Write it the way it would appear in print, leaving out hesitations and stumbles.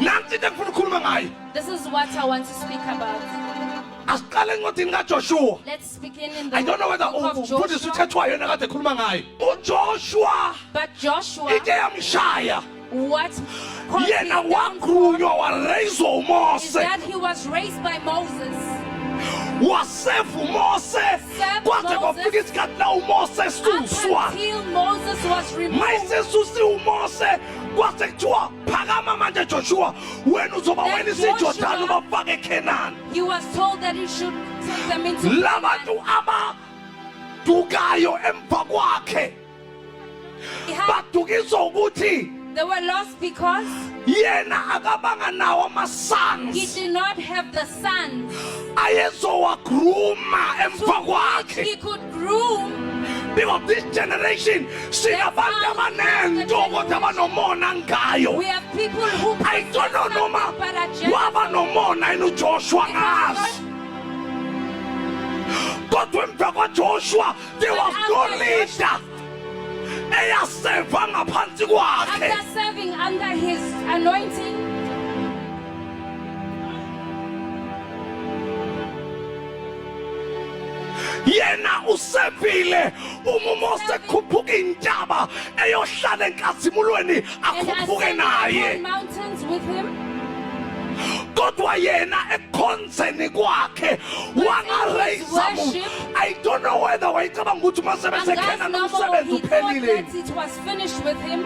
This is what I want to speak about. Let's begin in the I don't know whether book of Joshua. Joshua But Joshua, ike yamshaya what caused yena his downfall wagrunywa wareyizwa is uMose that he was raised by Moses. wasefu uMose kwaze kwafika isikhathi la uMose suswa Until Moses was removed. mayisesusi uMose kwase kuthiwa phakama manje Joshua wena uzoba Then wena isiJordani Joshua- ubafake eKenani He was told that he should take them into labantu abadukayo emva kwakhe He had- badukiswa ukuthi They were lost because yena akabanga nawo he ama-sons did not have the sons ayezowagruma emva to which kwakhe he could groom. because this generation sinabantu abanento kodwa abanomona ngayo We have people who I don't know possess noma something but are jealous. waba nomona yini uJoshua ngazi kodwa emva kwaJoshua there was no leader eyaseva ngaphansi kwakhe After serving under his anointing, yena usevile uMose khuphuka intaba eyohlala enkazimulweni and akhuphuke ascended naye upon mountains with him, kodwa yena ekhonzeni kwakhe wangareyisa worship, I don't know whether wayicabanga ukuthi uma and sebesekhena God's number, nomsebenzi he thought uphelile that it was finished with him.